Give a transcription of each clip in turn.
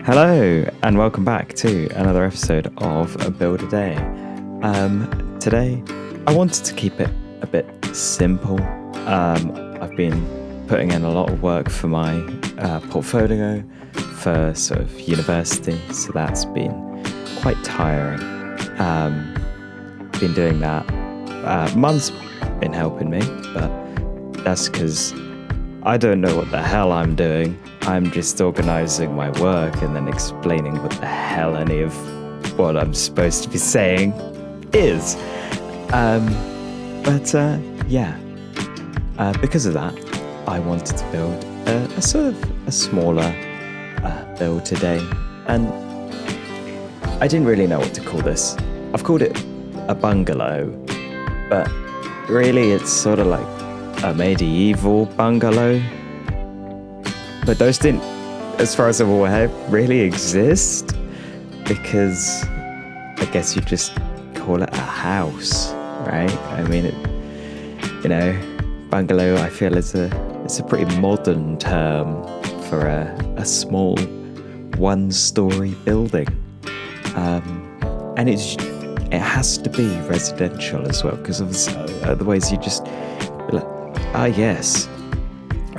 Hello, and welcome back to another episode of Build a Day. Today, I wanted to keep it a bit simple. I've been putting in a lot of work for my portfolio for sort of university, so that's been quite tiring. Been doing that. Mum's been helping me, but that's because I don't know what the hell I'm doing. I'm just organising my work and then explaining what the hell any of what I'm supposed to be saying is. Because of that, I wanted to build a sort of a smaller build today. And I didn't really know what to call this. I've called it a bungalow, but really it's sort of like a medieval bungalow. But those didn't, as far as I'm aware, really exist, because I guess you just call it a house, right? I mean, bungalow, I feel it's a pretty modern term for a small one-story building, and it has to be residential as well, because otherwise you just be like, yes,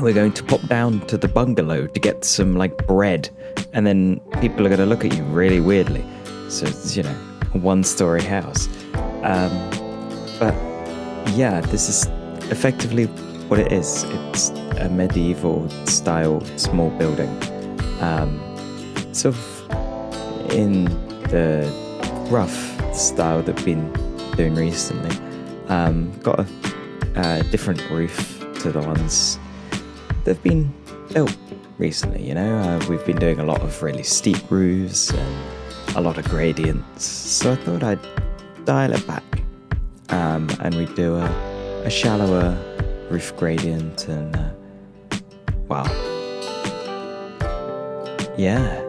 we're going to pop down to the bungalow to get some bread, and then people are going to look at you really weirdly. So it's, a one-story house. But yeah, this is effectively what it is. It's a medieval style small building, sort of in the rough style that I've been doing recently. Got a different roof to the ones they've been built recently, We've been doing a lot of really steep roofs and a lot of gradients, so I thought I'd dial it back, and we'd do a shallower roof gradient, and yeah,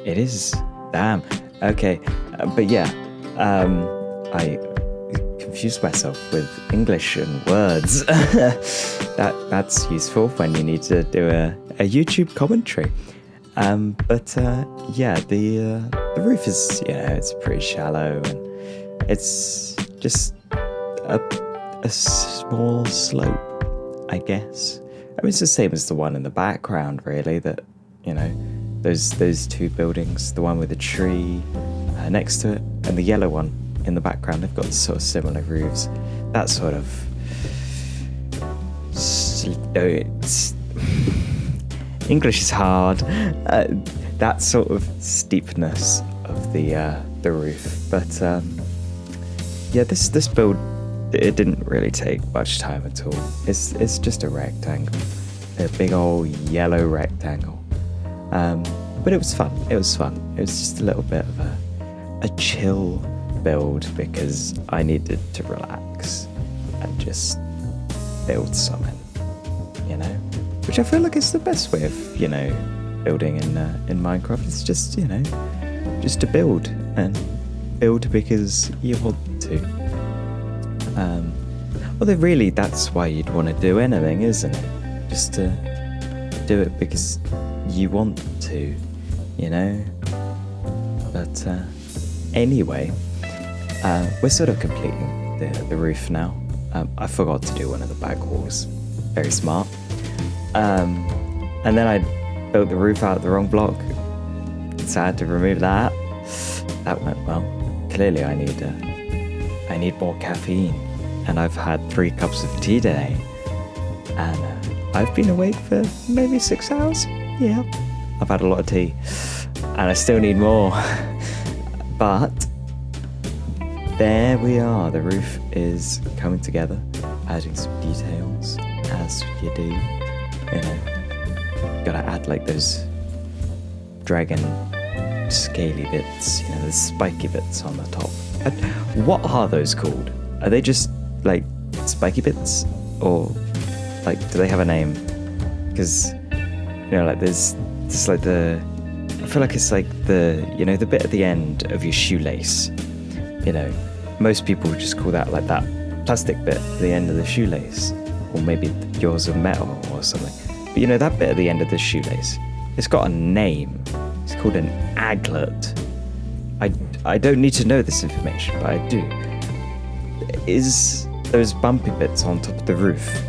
it is, damn, okay, but yeah, I confused myself with English and words. That's useful when you need to do a YouTube commentary. The roof is, it's pretty shallow, and it's just a small slope, I guess. I mean, it's the same as the one in the background, really, that, those two buildings, the one with the tree next to it, and the yellow one in the background, they've got sort of similar roofs. That sort of English is hard. That sort of steepness of the roof, but this build, it didn't really take much time at all. It's just a rectangle, a big old yellow rectangle. But it was fun. It was just a little bit of a chill build, because I needed to relax and just build something, which I feel like is the best way of, building in Minecraft. It's just, just to build, and build because you want to. Although really that's why you'd want to do anything, isn't it? Just to do it because you want to, But anyway, we're sort of completing the roof now. I forgot to do one of the back walls. Very smart. And then I built the roof out of the wrong block. So I had to remove that. That went well. Clearly I need more caffeine. And I've had 3 cups of tea today. And I've been awake for maybe 6 hours. Yeah. I've had a lot of tea. And I still need more. But there we are. The roof is coming together, adding some details, as you do. Gotta add those dragon scaly bits, the spiky bits on the top. What are those called? Are they just spiky bits, or do they have a name? Because there's I feel like it's the the bit at the end of your shoelace. Most people just call that that plastic bit at the end of the shoelace, or maybe yours are metal or something. But that bit at the end of the shoelace, it's got a name. It's called an aglet. I don't need to know this information, but I do. Is those bumpy bits on top of the roof,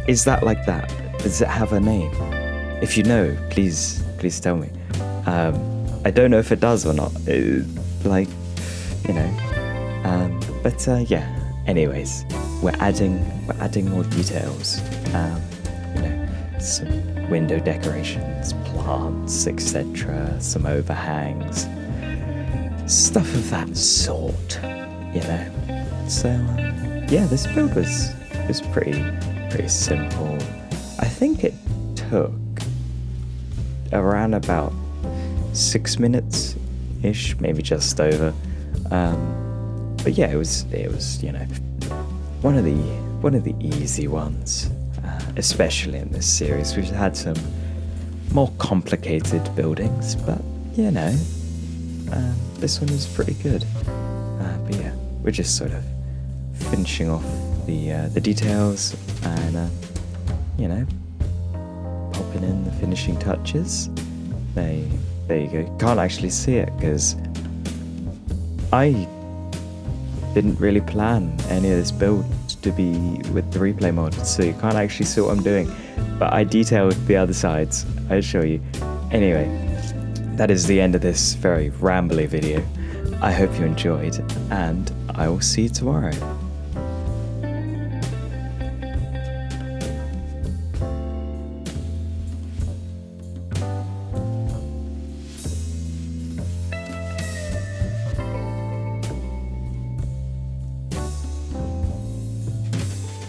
is that like that? Does it have a name? If you know, please tell me. I don't know if it does or not. Yeah. Anyways, we're adding more details. Some window decorations, plants, etc. Some overhangs, stuff of that sort. So this build was pretty simple. I think it took around about 6 minutes ish, maybe just over. But yeah, it was one of the easy ones, especially in this series. We've had some more complicated buildings, but this one was pretty good. But yeah, we're just sort of finishing off the details and popping in the finishing touches. There you go. Can't actually see it because I didn't really plan any of this build to be with the replay mod, so you can't actually see what I'm doing, but I detailed the other sides. I'll show you. Anyway, that is the end of this very rambly video. I hope you enjoyed, and I will see you tomorrow.